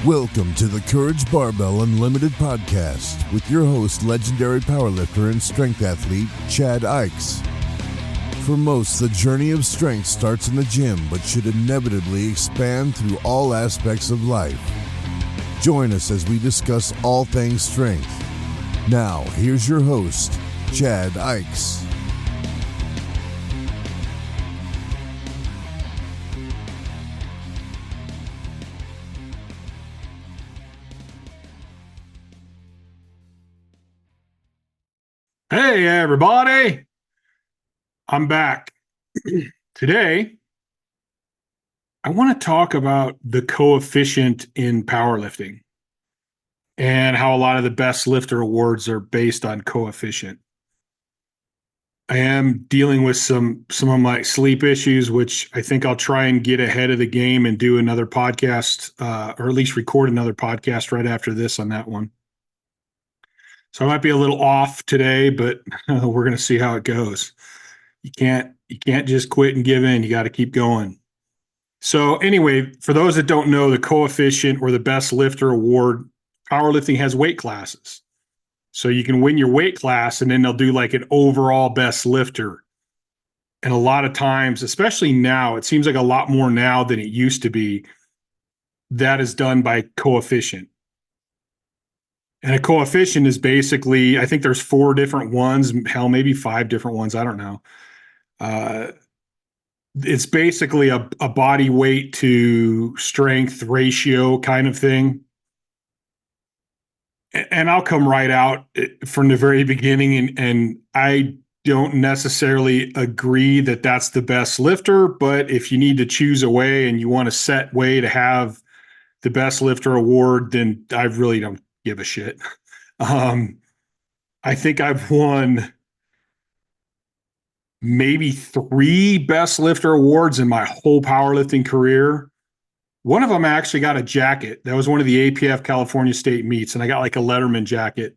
Welcome to the Courage Barbell Unlimited podcast with your host, legendary powerlifter and strength athlete, Chad Ikes. For most, the journey of strength starts in the gym, but should inevitably expand through all aspects of life. Join us as we discuss all things strength. Now, here's your host, Chad Ikes. Hey, everybody. I'm back. Today, I want to talk about the coefficient in powerlifting and how a lot of the best lifter awards are based on coefficient. I am dealing with some of my sleep issues, which I think I'll try and get ahead of the game and do another podcast, or at least record another podcast right after this on that one. So I might be a little off today, but we're going to see how it goes. You can't just quit and give in. You got to keep going. So anyway, for those that don't know, the coefficient or the best lifter award, powerlifting has weight classes. So you can win your weight class and then they'll do like an overall best lifter. And a lot of times, especially now, it seems like a lot more now than it used to be, that is done by coefficient. And a coefficient is basically, I think there's 4 different ones, hell, maybe 5 different ones. I don't know. It's basically a body weight to strength ratio kind of thing. And I'll come right out from the very beginning. And I don't necessarily agree that that's the best lifter, but if you need to choose a way and you want a set way to have the best lifter award, then I really don't give a shit. I think I've won maybe 3 best lifter awards in my whole powerlifting career. One of them I actually got a jacket. That was one of the APF California State meets, and I got like a Letterman jacket,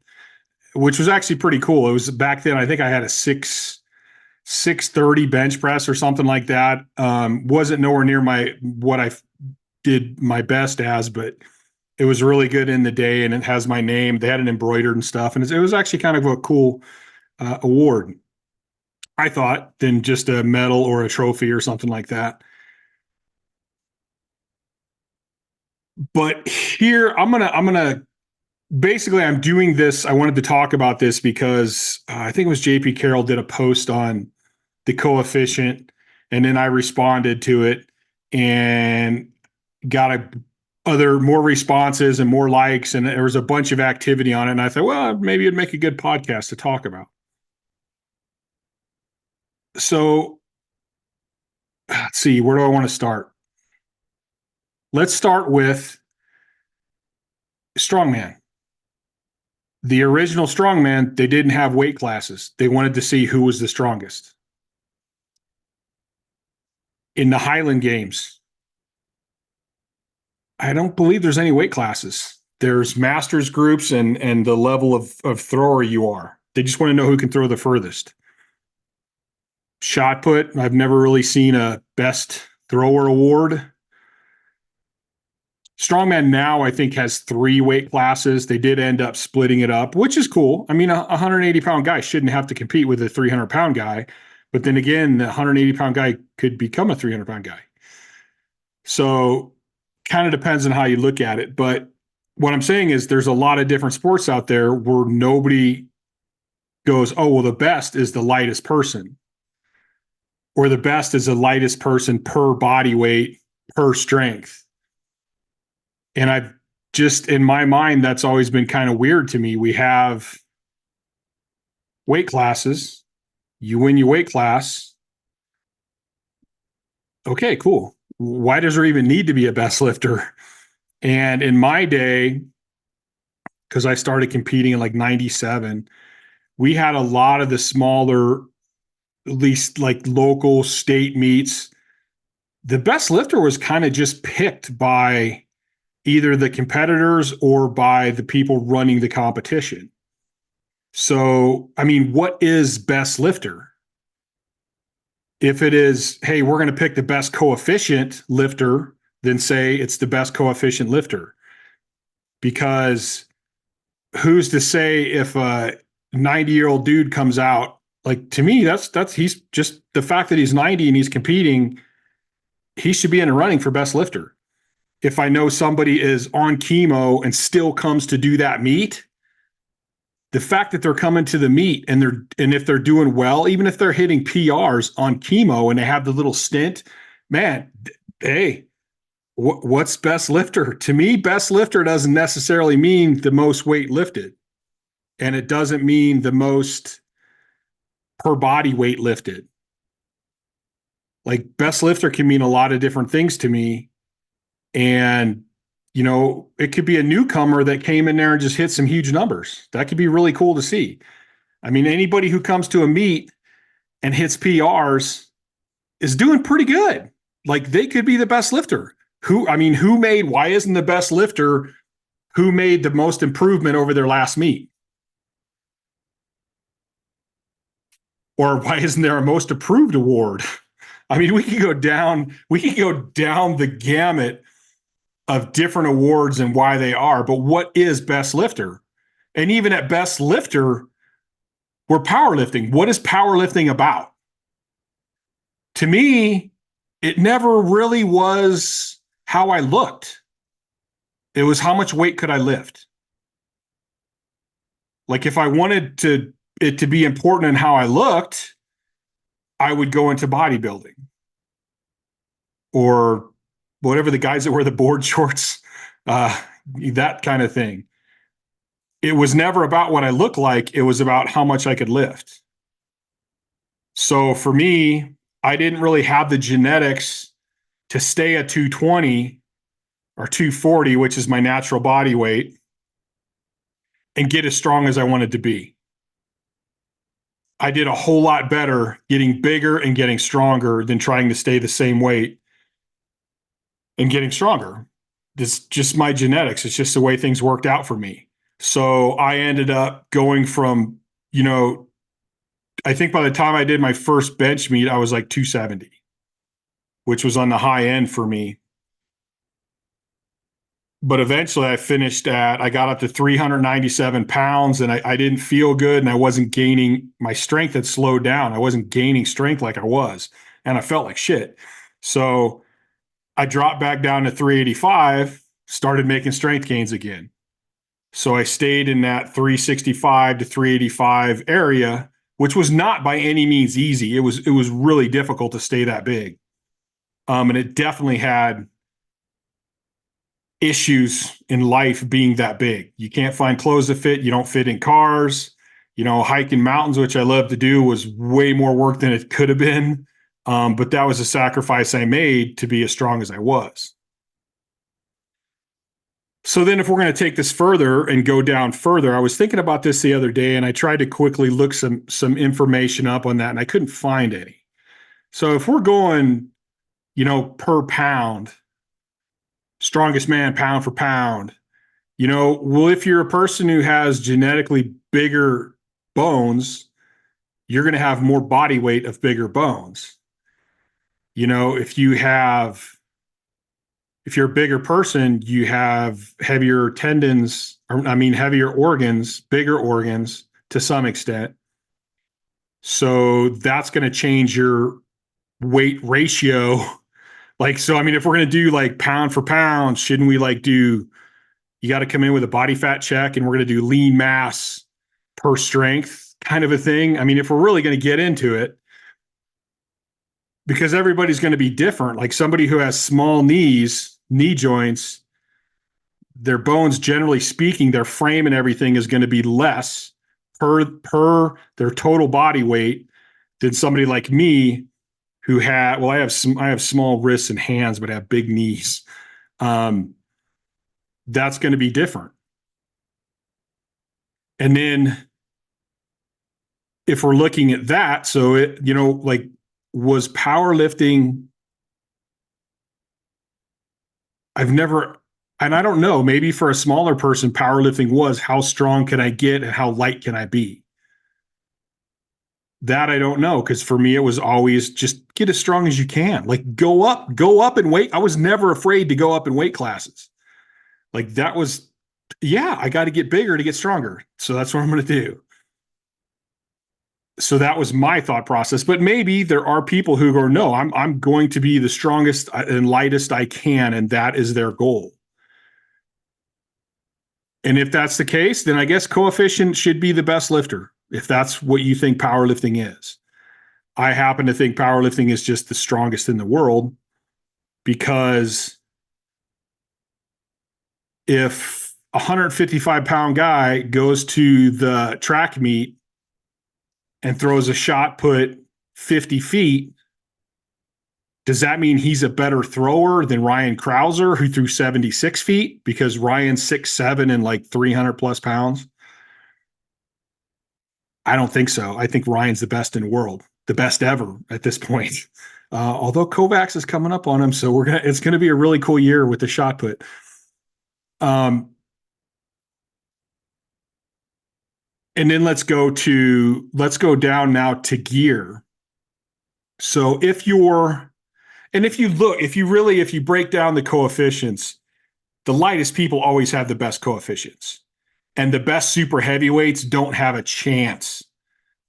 which was actually pretty cool. It was back then, I think I had a 630 bench press or something like that. Wasn't nowhere near what I did my best as, but it was really good in the day, and it has my name. They had it embroidered and stuff, and it was actually kind of a cool award, I thought, than just a medal or a trophy or something like that. But here, I'm doing this. I wanted to talk about this because I think it was JP Carroll did a post on the coefficient, and then I responded to it and got more responses and more likes, and there was a bunch of activity on it. And I thought, well, maybe it'd make a good podcast to talk about. So let's see, where do I want to start? Let's start with strongman. The original strongman, they didn't have weight classes. They wanted to see who was the strongest. In the Highland Games, I don't believe there's any weight classes. There's masters groups and the level of thrower you are. They just want to know who can throw the furthest. Shot put, I've never really seen a best thrower award. Strongman now, I think, has 3 weight classes. They did end up splitting it up, which is cool. I mean, a 180-pound guy shouldn't have to compete with a 300-pound guy. But then again, the 180-pound guy could become a 300-pound guy. So kind of depends on how you look at it. But what I'm saying is there's a lot of different sports out there where nobody goes, oh, well, the best is the lightest person. Or the best is the lightest person per body weight, per strength. And I've just, in my mind, that's always been kind of weird to me. We have weight classes. You win your weight class. Okay, cool. Why does there even need to be a best lifter? And in my day, because I started competing in like 97, we had a lot of the smaller, at least like local state meets. The best lifter was kind of just picked by either the competitors or by the people running the competition. So, I mean, what is best lifter? If it is, hey, we're going to pick the best coefficient lifter, then say it's the best coefficient lifter. because who's to say if a 90-year-old dude comes out, like, to me, that's he's just the fact that he's 90 and he's competing, he should be in the running for best lifter. If I know somebody is on chemo and still comes to do that meet, the fact that they're coming to the meet and if they're doing well, even if they're hitting PRs on chemo and they have the little stint, man, hey, what's best lifter? To me, best lifter doesn't necessarily mean the most weight lifted. And it doesn't mean the most per body weight lifted. Like, best lifter can mean a lot of different things to me. And, it could be a newcomer that came in there and just hit some huge numbers. That could be really cool to see. I mean, anybody who comes to a meet and hits PRs is doing pretty good. Like, they could be the best lifter. Why isn't the best lifter who made the most improvement over their last meet? Or why isn't there a most approved award? I mean, we could go down the gamut of different awards and why they are, but what is best lifter? And even at best lifter, we're powerlifting. What is powerlifting about? To me, it never really was how I looked. It was how much weight could I lift? Like, if I wanted it to be important in how I looked, I would go into bodybuilding or whatever, the guys that wear the board shorts, that kind of thing. It was never about what I looked like. It was about how much I could lift. So for me, I didn't really have the genetics to stay at 220 or 240, which is my natural body weight, and get as strong as I wanted to be. I did a whole lot better getting bigger and getting stronger than trying to stay the same weight and getting stronger. It's just my genetics. It's just the way things worked out for me. So I ended up going from, I think by the time I did my first bench meet, I was like 270, which was on the high end for me. But eventually I got up to 397 pounds and I didn't feel good, and I wasn't gaining, my strength had slowed down. I wasn't gaining strength like I was, and I felt like shit. So I dropped back down to 385, started making strength gains again. So I stayed in that 365 to 385 area, which was not by any means easy. It was really difficult to stay that big. And it definitely had issues in life being that big. You can't find clothes that fit. You don't fit in cars. Hiking mountains, which I love to do, was way more work than it could have been. But that was a sacrifice I made to be as strong as I was. So then if we're going to take this further and go down further, I was thinking about this the other day, and I tried to quickly look some information up on that, and I couldn't find any. So if we're going, per pound, strongest man pound for pound, if you're a person who has genetically bigger bones, you're going to have more body weight of bigger bones. If you're a bigger person, you have heavier tendons, heavier organs, bigger organs to some extent. So that's going to change your weight ratio. If we're going to do like pound for pound, shouldn't we you got to come in with a body fat check, and we're going to do lean mass per strength kind of a thing? If we're really going to get into it, because everybody's going to be different. Like somebody who has small knee joints, their bones, generally speaking, their frame and everything is going to be less per their total body weight than somebody like me who I have small wrists and hands, but have big knees. That's going to be different. And then if we're looking at that, so was powerlifting, and I don't know, maybe for a smaller person, powerlifting was how strong can I get and how light can I be? That I don't know, because for me, it was always just get as strong as you can. Like go up in weight. I was never afraid to go up in weight classes. Like that was Yeah, I got to get bigger to get stronger. So that's what I'm going to do. So that was my thought process. But maybe there are people who go, no, I'm going to be the strongest and lightest I can, and that is their goal. And if that's the case, then I guess coefficient should be the best lifter, if that's what you think powerlifting is. I happen to think powerlifting is just the strongest in the world, because if a 155-pound guy goes to the track meet and throws a shot put 50 feet, does that mean he's a better thrower than Ryan Krauser, who threw 76 feet, because Ryan's 6'7" and like 300 plus pounds? I don't think so. I think Ryan's the best in the world, the best ever at this point. Although Kovacs is coming up on him, so it's gonna be a really cool year with the shot put. And then let's go down now to gear. So if you break down the coefficients, the lightest people always have the best coefficients, and the best super heavyweights don't have a chance.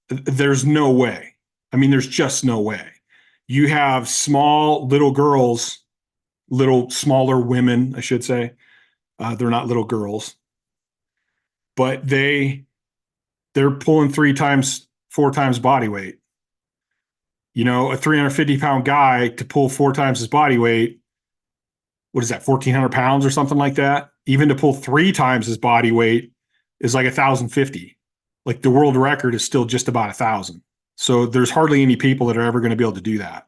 There's no way. I mean, there's just no way. You have small little girls, little smaller women, I should say. They're not little girls, but they're pulling 3 times, 4 times body weight. You know, a 350-pound guy to pull 4 times his body weight, what is that, 1,400 pounds or something like that? Even to pull 3 times his body weight is like 1,050. Like the world record is still just about 1,000. So there's hardly any people that are ever going to be able to do that.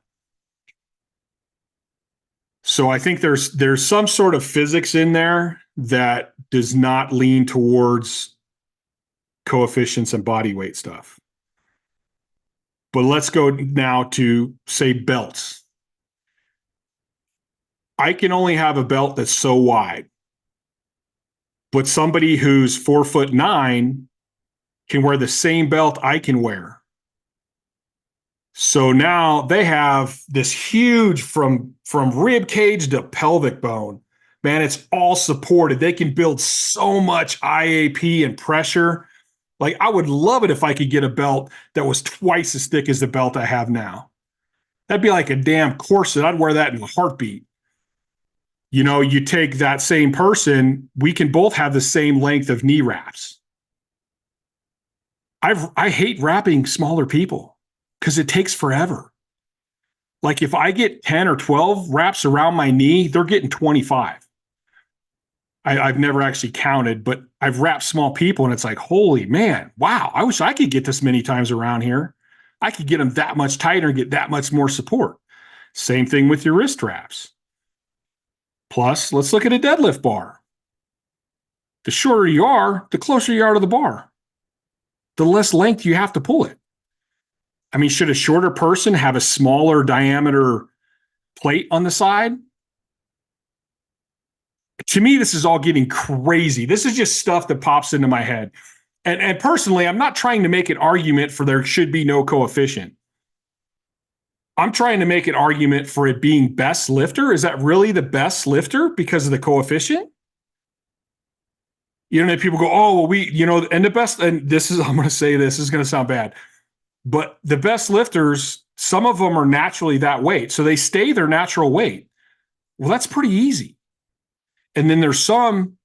So I think there's some sort of physics in there that does not lean towards coefficients and body weight stuff. But let's go now to, say, belts. I can only have a belt that's so wide, but somebody who's 4'9" can wear the same belt I can wear. So now they have this huge, from rib cage to pelvic bone. Man, it's all supported. They can build so much IAP and pressure. Like, I would love it if I could get a belt that was twice as thick as the belt I have now. That'd be like a damn corset. I'd wear that in a heartbeat. You know, you take that same person, we can both have the same length of knee wraps. I hate wrapping smaller people because it takes forever. Like, if I get 10 or 12 wraps around my knee, they're getting 25. I've never actually counted, but I've wrapped small people, and it's like, holy man, wow, I wish I could get this many times around here. I could get them that much tighter and get that much more support. Same thing with your wrist wraps. Plus, let's look at a deadlift bar. The shorter you are, the closer you are to the bar, the less length you have to pull it. I mean, should a shorter person have a smaller diameter plate on the side? To me, this is all getting crazy. This is just stuff that pops into my head. And personally, I'm not trying to make an argument for there should be no coefficient. I'm trying to make an argument for it being best lifter. Is that really the best lifter because of the coefficient? You know, people go, oh, well, and the best, and this is, I'm going to say this is going to sound bad, but the best lifters, some of them are naturally that weight. So they stay their natural weight. Well, that's pretty easy. And then there's some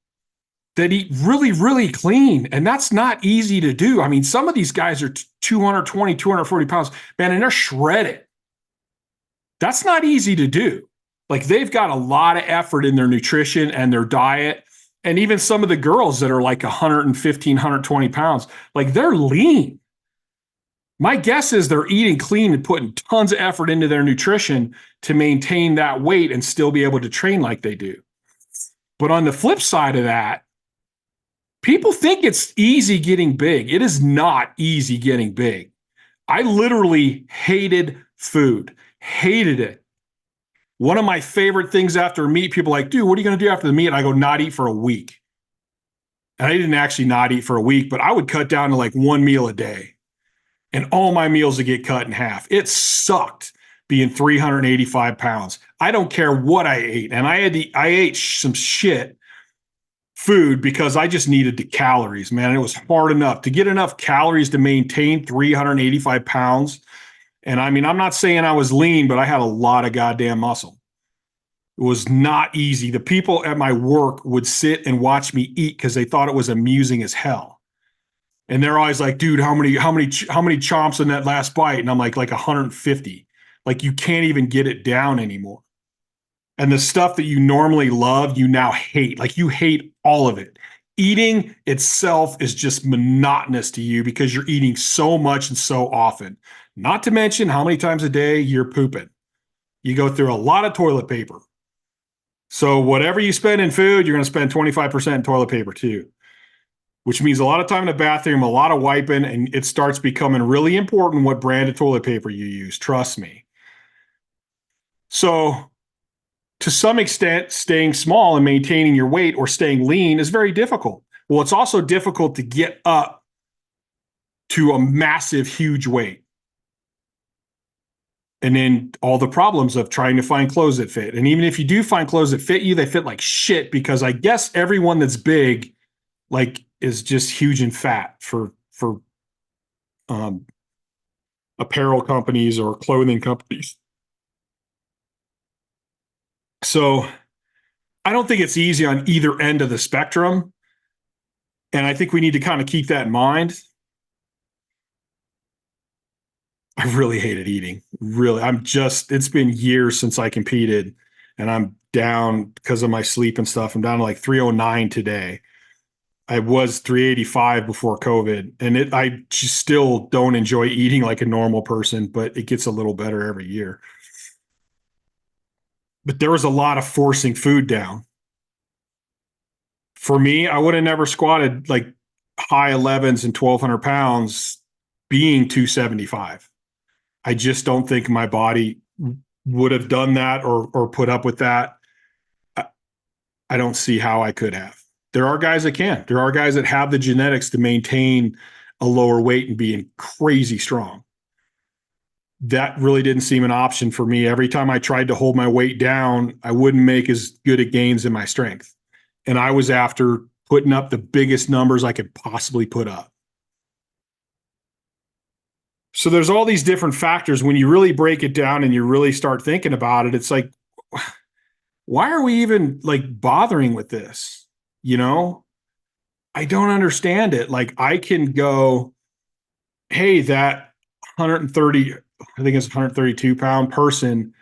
that eat really, really clean, and that's not easy to do. I mean, some of these guys are 220, 240 pounds, man, and they're shredded. That's not easy to do. Like, they've got a lot of effort in their nutrition and their diet. And even some of the girls that are like 115, 120 pounds, like, they're lean. My guess is they're eating clean and putting tons of effort into their nutrition to maintain that weight and still be able to train like they do. But on the flip side of that, people think it's easy getting big. It is not easy getting big. I literally hated food, hated it. One of my favorite things after a meet, people are like, dude, what are you going to do after the meet? And I go, not eat for a week. And I didn't actually not eat for a week, but I would cut down to like 1 meal a day. And all my meals would get cut in half. It sucked being 385 pounds. I don't care what I ate. And I ate some shit food because I just needed the calories, man. It was hard enough to get enough calories to maintain 385 pounds. And I mean, I'm not saying I was lean, but I had a lot of goddamn muscle. It was not easy. The people at my work would sit and watch me eat because they thought it was amusing as hell. And they're always like, dude, how many chomps in that last bite? And I'm like 150. Like you can't even get it down anymore. And the stuff that you normally love, you now hate. Like you hate all of it. Eating itself is just monotonous to you because you're eating so much and so often. Not to mention how many times a day you're pooping. You go through a lot of toilet paper. So whatever you spend in food, you're going to spend 25% in toilet paper too, which means a lot of time in the bathroom, a lot of wiping, and it starts becoming really important what brand of toilet paper you use. Trust me. So to some extent, staying small and maintaining your weight or staying lean is very difficult. Well, it's also difficult to get up to a massive, huge weight. And then all the problems of trying to find clothes that fit. And even if you do find clothes that fit you, they fit like shit because I guess everyone that's big like is just huge and fat for apparel companies or clothing companies. So I don't think it's easy on either end of the spectrum. And I think we need to kind of keep that in mind. I really hated eating. Really, it's been years since I competed and I'm down because of my sleep and stuff. I'm down to like 309 today. I was 385 before COVID, and I just still don't enjoy eating like a normal person, but it gets a little better every year. But there was a lot of forcing food down. For me, I would have never squatted like high 11s and 1,200 pounds being 275. I just don't think my body would have done that or put up with that. I don't see how I could have. There are guys that can. There are guys that have the genetics to maintain a lower weight and being crazy strong. That really didn't seem an option for me. Every time I tried to hold my weight down, I wouldn't make as good at gains in my strength. And I was after putting up the biggest numbers I could possibly put up. So there's all these different factors. When you really break it down and you really start thinking about it, it's like, why are we even like bothering with this? You know, I don't understand it. Like I can go, hey, that 130, I think it's 132 pound person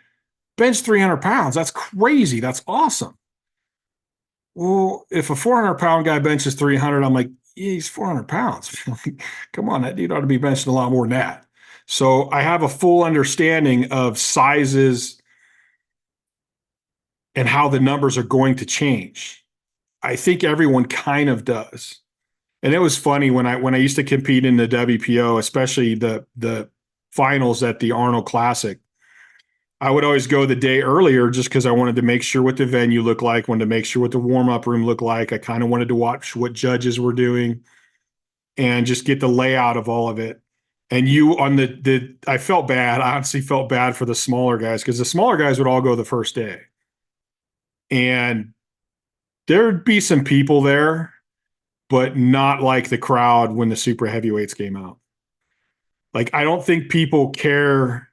bench 300 pounds. That's crazy. That's awesome. Well, if a 400 pound guy benches 300, I'm like, yeah, he's 400 pounds. Come on, that dude ought to be benching a lot more than that. So I have a full understanding of sizes and how the numbers are going to change. I think everyone kind of does. And it was funny when I used to compete in the WPO, especially the finals at the Arnold Classic. I would always go the day earlier just because I wanted to make sure what the venue looked like, wanted to make sure what the warm-up room looked like. I kind of wanted to watch what judges were doing and just get the layout of all of it. And you on I felt bad. I honestly felt bad for the smaller guys because the smaller guys would all go the first day. And there'd be some people there, but not like the crowd when the super heavyweights came out. Like, I don't think people care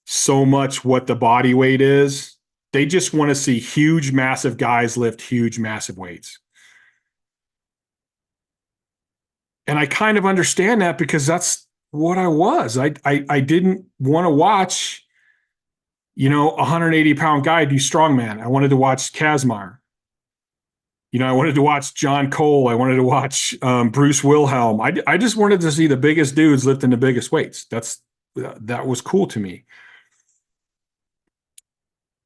so much what the body weight is. They just want to see huge, massive guys lift huge, massive weights. And I kind of understand that because that's what I was. I didn't want to watch, a 180-pound guy do strongman. I wanted to watch Kazmar. I wanted to watch John Cole. I wanted to watch Bruce Wilhelm. I just wanted to see the biggest dudes lifting the biggest weights. That was cool to me.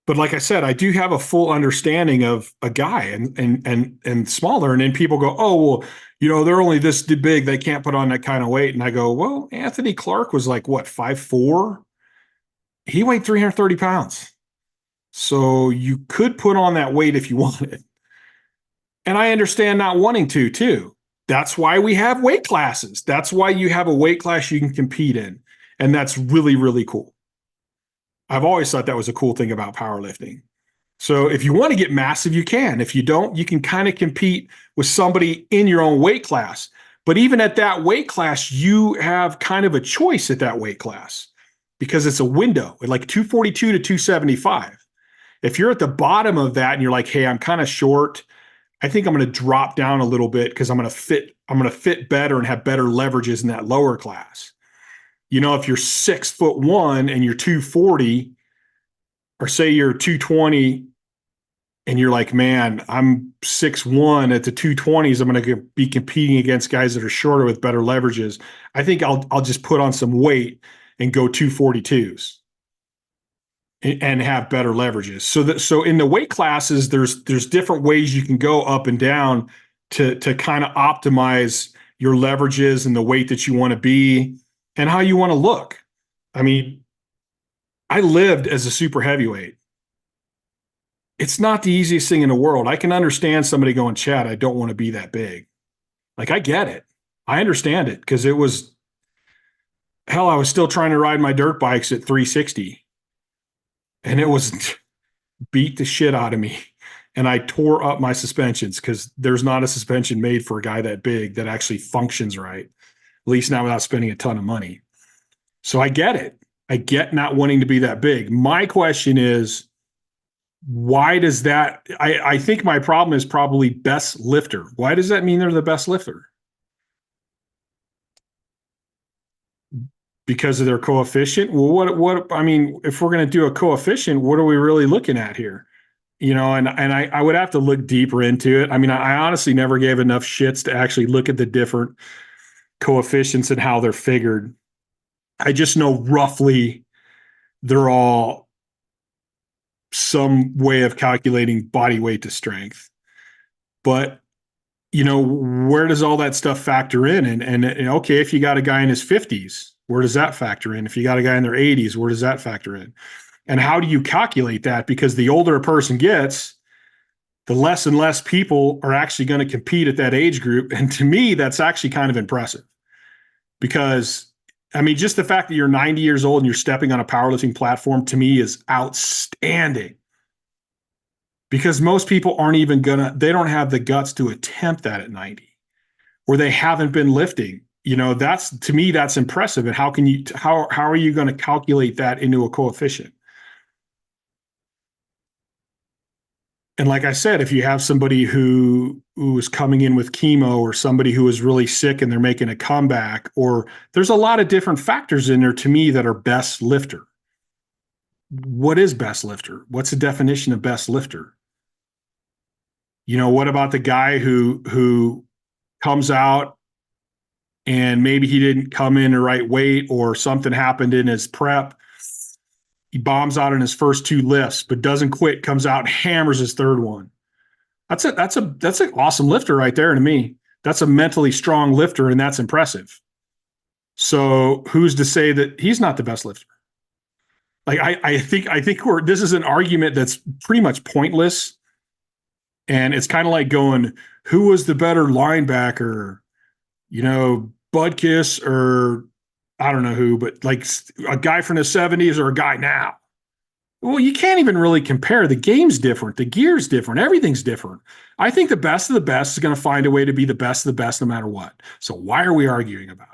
But like I said, I do have a full understanding of a guy and smaller. And then people go, oh, well, they're only this big. They can't put on that kind of weight. And I go, well, Anthony Clark was like, what, 5'4"? He weighed 330 pounds. So you could put on that weight if you wanted. And I understand not wanting to, too. That's why we have weight classes. That's why you have a weight class you can compete in. And that's really, really cool. I've always thought that was a cool thing about powerlifting. So if you want to get massive, you can. If you don't, you can kind of compete with somebody in your own weight class. But even at that weight class, you have kind of a choice at that weight class because it's a window at like 242 to 275. If you're at the bottom of that and you're like, hey, I'm kind of short, I think I'm going to drop down a little bit because I'm going to fit better and have better leverages in that lower class. You know, if you're 6'1" and you're 240, or say you're 220 and you're like, man, I'm 6'1" at the 220s. I'm going to be competing against guys that are shorter with better leverages. I think I'll just put on some weight and go 242s and have better leverages. So in the weight classes, there's different ways you can go up and down to kind of optimize your leverages and the weight that you want to be and how you want to look. I mean, I lived as a super heavyweight. It's not the easiest thing in the world. I can understand somebody going, Chad, I don't want to be that big. Like, I get it. I understand it because it was, hell, I was still trying to ride my dirt bikes at 360 and it was beat the shit out of me. And I tore up my suspensions because there's not a suspension made for a guy that big that actually functions right, at least not without spending a ton of money. So I get it. I get not wanting to be that big. My question is, why does that? I think my problem is probably best lifter. Why does that mean they're the best lifter? Because of their coefficient? Well, what I mean, if we're going to do a coefficient, what are we really looking at here? You know, and I would have to look deeper into it. I mean, I honestly never gave enough shits to actually look at the different coefficients and how they're figured. I just know roughly they're all some way of calculating body weight to strength. But, you know, where does all that stuff factor in? And okay, if you got a guy in his 50s, where does that factor in? If you got a guy in their 80s, where does that factor in? And how do you calculate that? Because the older a person gets, the less and less people are actually going to compete at that age group. And to me, that's actually kind of impressive. Because, I mean, just the fact that you're 90 years old and you're stepping on a powerlifting platform, to me, is outstanding. Because most people aren't even they don't have the guts to attempt that at 90, or they haven't been lifting. You know, to me, that's impressive. And how are you going to calculate that into a coefficient? And like I said, if you have somebody who is coming in with chemo, or somebody who is really sick and they're making a comeback, or there's a lot of different factors in there to me that are best lifter. What is best lifter? What's the definition of best lifter? You know, what about the guy who comes out and maybe he didn't come in the right weight, or something happened in his prep? He bombs out in his first 2 lifts, but doesn't quit, comes out, hammers his third one. That's an awesome lifter right there to me. That's a mentally strong lifter, and that's impressive. So who's to say that he's not the best lifter? Like, I think this is an argument that's pretty much pointless. And it's kind of like going, who was the better linebacker? You know, Budkiss, or I don't know who, but like a guy from the 70s or a guy now. Well, you can't even really compare. The game's different. The gear's different. Everything's different. I think the best of the best is going to find a way to be the best of the best no matter what. So why are we arguing about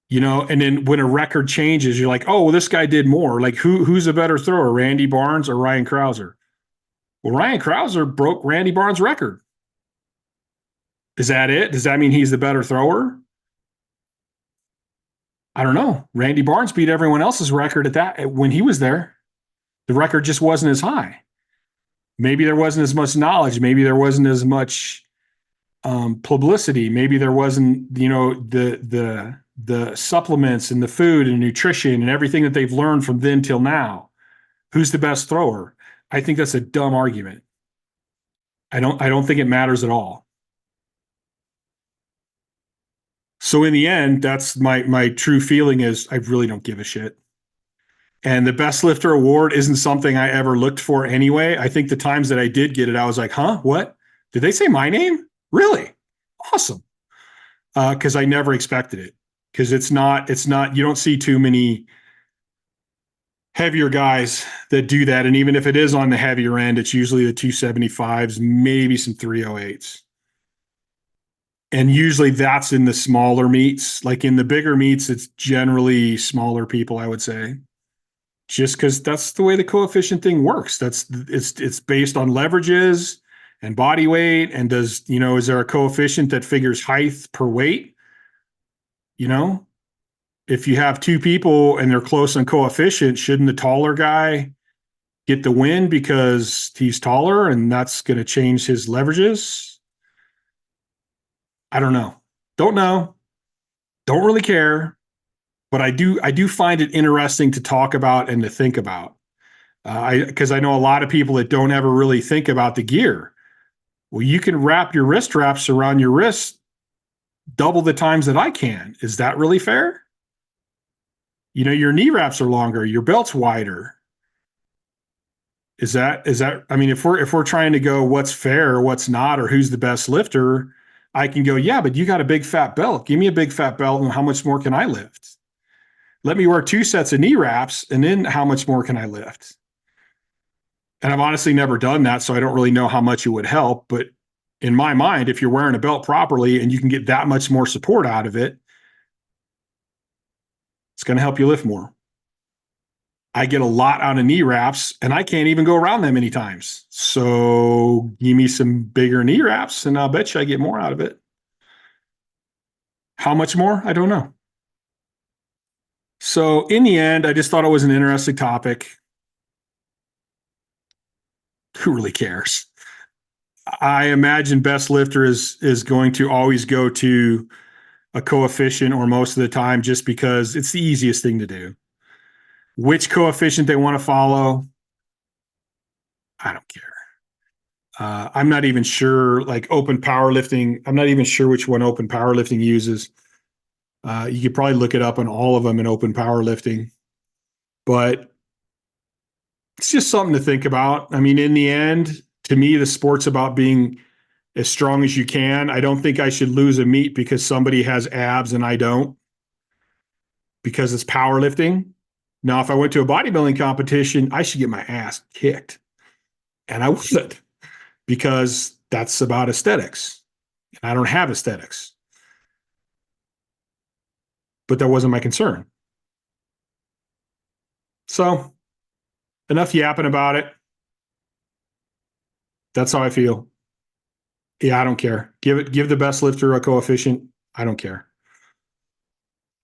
it? You know, and then when a record changes, you're like, oh, well, this guy did more. Like, who's a better thrower, Randy Barnes or Ryan Krauser? Well, Ryan Krauser broke Randy Barnes' record. Is that it? Does that mean he's the better thrower? I don't know. Randy Barnes beat everyone else's record when he was there. The record just wasn't as high. Maybe there wasn't as much knowledge. Maybe there wasn't as much publicity. Maybe there wasn't, you know, the supplements and the food and nutrition and everything that they've learned from then till now. Who's the best thrower? I think that's a dumb argument. I don't think it matters at all. So in the end, that's my true feeling is I really don't give a shit. And the best lifter award isn't something I ever looked for anyway. I think the times that I did get it, I was like, huh, what? Did they say my name? Really? Awesome. Because I never expected it. Because it's not, you don't see too many heavier guys that do that. And even if it is on the heavier end, it's usually the 275s, maybe some 308s. And usually that's in the smaller meets. Like in the bigger meets, it's generally smaller people, I would say. Just because that's the way the coefficient thing works. It's based on leverages and body weight. And is there a coefficient that figures height per weight? If you have two people and they're close on coefficient, shouldn't the taller guy get the win because he's taller and that's going to change his leverages? I don't know. Don't know. Don't really care. But I do find it interesting to talk about and to think about. Because I know a lot of people that don't ever really think about the gear. Well, you can wrap your wrist wraps around your wrist double the times that I can. Is that really fair? Your knee wraps are longer, your belt's wider. Is that, I mean, if we're trying to go what's fair or what's not, or who's the best lifter, I can go, yeah, but you got a big fat belt. Give me a big fat belt and how much more can I lift? Let me wear 2 sets of knee wraps and then how much more can I lift? And I've honestly never done that, so I don't really know how much it would help. But in my mind, if you're wearing a belt properly and you can get that much more support out of it, it's going to help you lift more. I get a lot out of knee wraps and I can't even go around them many times. So give me some bigger knee wraps and I'll bet you I get more out of it. How much more? I don't know. So in the end, I just thought it was an interesting topic. Who really cares? I imagine best lifter is going to always go to a coefficient or most of the time just because it's the easiest thing to do. Which coefficient they want to follow, I don't care. I'm not even sure, like open powerlifting, I'm not even sure which one open powerlifting uses. You could probably look it up on all of them in open powerlifting. But it's just something to think about. I mean, in the end, to me, the sport's about being as strong as you can. I don't think I should lose a meet because somebody has abs and I don't, because it's powerlifting. Now, if I went to a bodybuilding competition, I should get my ass kicked. And I would, because that's about aesthetics. And I don't have aesthetics. But that wasn't my concern. So, enough yapping about it. That's how I feel. Yeah, I don't care. Give the best lifter a coefficient. I don't care.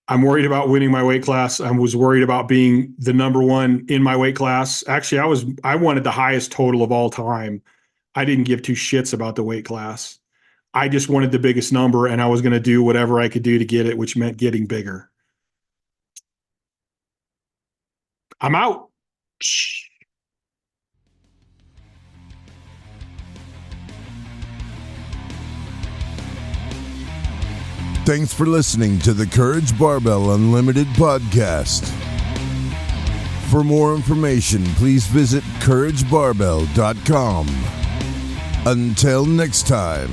I'm worried about winning my weight class. I was worried about being the number one in my weight class. Actually, I wanted the highest total of all time. I didn't give two shits about the weight class. I just wanted the biggest number, and I was going to do whatever I could do to get it, which meant getting bigger. I'm out. Thanks for listening to the Courage Barbell Unlimited podcast. For more information, please visit couragebarbell.com. Until next time.